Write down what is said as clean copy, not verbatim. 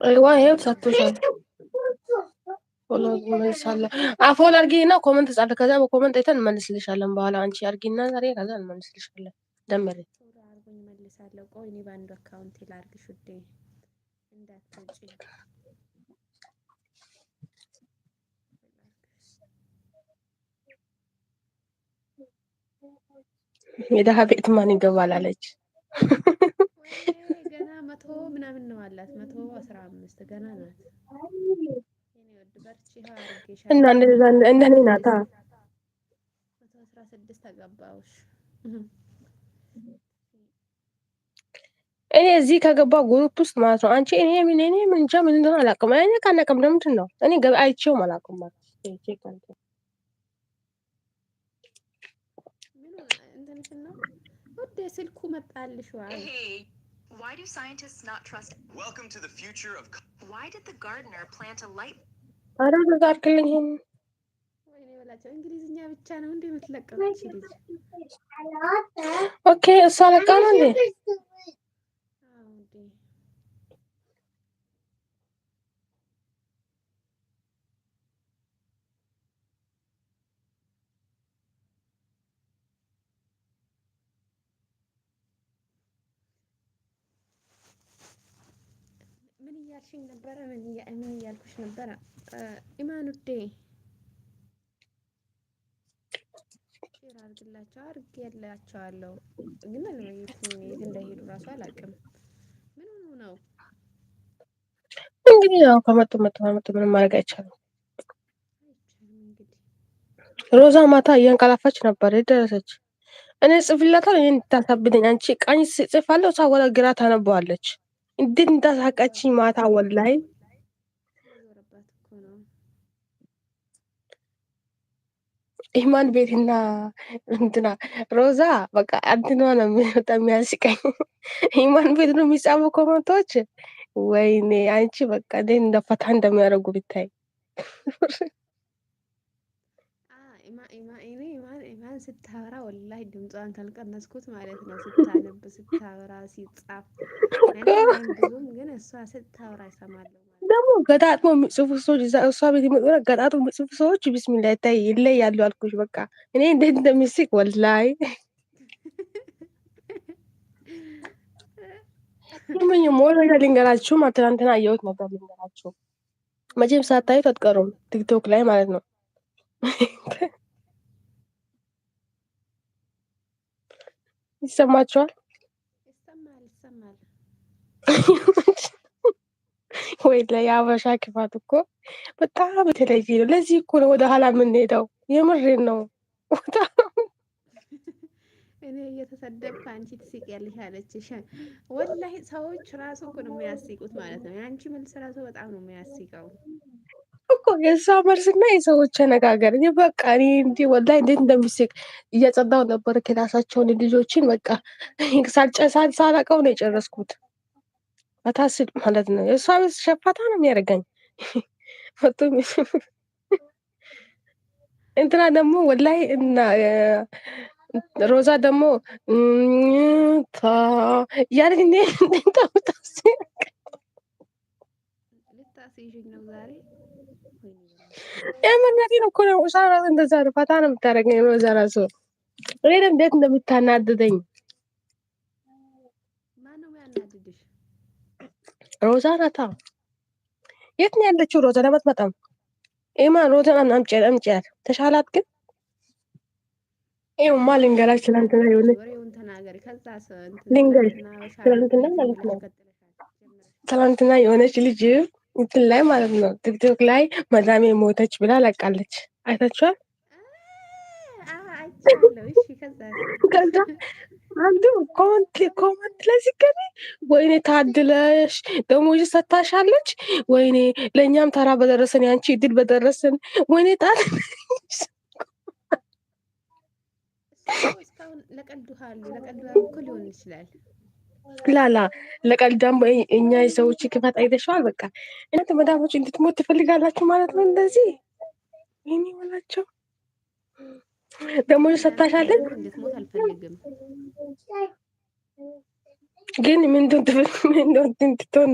አይዋ ይሄው ሰጥቶሻል። ፎሎ መልሳለሁ። ፎሎ አድርጊና ኮመንት ጻፍ። ከዛ በኮመንት አይተን እንመልስልሻለን። በኋላ አንቺ አድርጊና ዛሬ ከዛ እንመልስልሻለን። ደምሬ ፎሎ አድርጉኝ መልሳለሁ። ቆይ እኔ በአንዱ አካውንት ላድርግሽ ውዴ እንዳትወጪ። የደሃ ቤት ማን ይገባል አለች። ወይኔ ገና 100 ምናምን ነው አላት። 115 ገና ናት። የኔ ወድ በርቺ። ይኸው እና አድርጌሻለሁ። እንደኔ ናታ። 116 ተገባውሽ። እኔ እዚህ ከገባ ግሩፕ ውስጥ ማለት ነው። አንቺ እኔ ምን እንጃ ምን እንደሆነ አላውቅም። እኔ ካናውቅም ለምንድን ነው እኔ አይቼውም አላውቅም ማለት ነው። ምን እንትንሽን ነው ውዴ ስልኩ መጣልሽ። ዋይ Why do scientists not trust? Welcome to the future of. Why did the gardener plant a light? አረ ተዛርክልኝ። ወይኔ በላቸው። እንግሊዝኛ ብቻ ነው እንዴ የምትለቀው እቺ ልጅ? ኦኬ እሷ ለቃ ነው እንዴ? አዎ እንዴ ምን እያልሽኝ ነበረ? ምን እያልኩሽ ነበረ? ኢማን ውዴ ሼር አድርግላቸው። አድርጌላቸዋለሁ ግን የት እንደሄዱ እራሱ አላውቅም። ምን ሆኖ ነው እንግዲህ ያው ከመጡ ምንም ማድረግ አይቻልም። እንግዲህ ሮዛ ማታ እያንቀላፋች ነበር የደረሰች። እኔ ጽፍላታለሁ እኔ እንድታሳብደኝ አንቺ ቀኝ ጽፋለሁ እሷ ወደ ግራ ታነበዋለች። እንዴት እንዳሳቀችኝ ማታ ወላሂ ስለዞረባት እኮ ነው። ኢማን ቤትና እንትና ሮዛ በቃ አንትኗ ነው በጣም የሚያስቀኝ። ኢማን ቤት ነው የሚጻፉ ኮመንቶች። ወይኔ አንቺ በቃ እንዴት እንደፈታ እንደሚያደርጉ ብታይ። ኢማን ስታወራ ወላሂ ድምጿን ካልቀነስኩት ማለት ነው። ስታነብ ስታወራ ሲጻፍ እኔ ላይም ብዙም ግን እሷ ስታወራ ይሰማለሁ ማለት ነው። ደግሞ ገጣጥሞ የሚጽፉ ሰዎች እሷ ቤት የሚመጡ ገጣጥሞ የሚጽፉ ሰዎች ቢስሚላ ይታይ ይለያሉ አልኩሽ። በቃ እኔ እንዴት እንደሚስቅ ወላሂ ምን ሞር ነገር ልንገራችሁ። ትናንትና አየሁት ነበር ልንገራችሁ። መቼም ሳታዩት አትቀሩም ቲክቶክ ላይ ማለት ነው። ይሰማችኋል? ይሰማል። ወይ ለየአበሻ ክፋት እኮ በጣም የተለየ ነው። ለዚህ እኮ ነው ወደ ኋላ የምንሄደው። የምሬን ነው። እኔ እየተሰደብኩ አንቺ ትስቂያለሽ አለችሽ። ወላሂ ሰዎች ራሱ እኮ ነው የሚያስቁት ማለት ነው። የአንቺ መልስ ራሱ በጣም ነው የሚያስቀው እኮ የእሷ መልስና የሰዎች አነጋገር። እኔ በቃ እኔ እንዲህ ወላሂ እንዴት እንደሚስቅ እያጸዳሁ ነበር ክላሳቸውን ልጆችን በቃ ሳላውቀው ነው የጨረስኩት። በታስል ማለት ነው። የእሷ ቤት ሸፋታ ነው የሚያደርገኝ። እንትና ደግሞ ወላሂ እና ሮዛ ደግሞ ያንን ልታስይዥኝ ነው ዛሬ። የምናቴን እኮ ነው። እሷ ራሱ እንደዛ ነው ፈታ ነው የምታደርገኝ። ሮዛ ራሱ እኔን እንዴት እንደምታናድደኝ። ማነው የሚያናድድሽ? ሮዛ ናታ። የት ነው ያለችው ሮዛ? ለምን አትመጣም? ኢማን ሮዛን አምጪያት። ተሻላት ግን ይኸውማ ልንገራችሁ ትናንትና የሆነ ወሬውን ተናገሪ። ከዛ ልንገርሽ ትናንትና በሻርኩ ትናንትና የትም ማለት ብለሽ ነው ቀጥለሻል። ትናንትና የሆነች ልጅ እንትን ላይ ማለት ነው ቲክቶክ ላይ መዳሜ ሞተች ብላ ለቃለች። አይታችኋል? አይቻለሁ። እሺ ከዛስ? ከዛ አንዱ ኮመንት ላይ ሲገቢ ወይኔ ታድለሽ ደሞዝ ሰታሻለች፣ ወይኔ ለእኛም ተራ በደረሰን ያንቺ እድል በደረሰን፣ ወይኔ እስካሁን ለቀልዱሃሉ እኮ ሊሆን ይችላል። ላላ ለቀልዳም እኛ የሰዎች ክፋት አይተሸዋል። በቃ እናንተ መዳሞች እንድትሞት ትፈልጋላችሁ ማለት ነው። እንደዚህ ይህን ይሆናቸው ደሞዝ ሰታሻለች እንድትሞት አልፈልግም። ግን ምንድን ትትሆን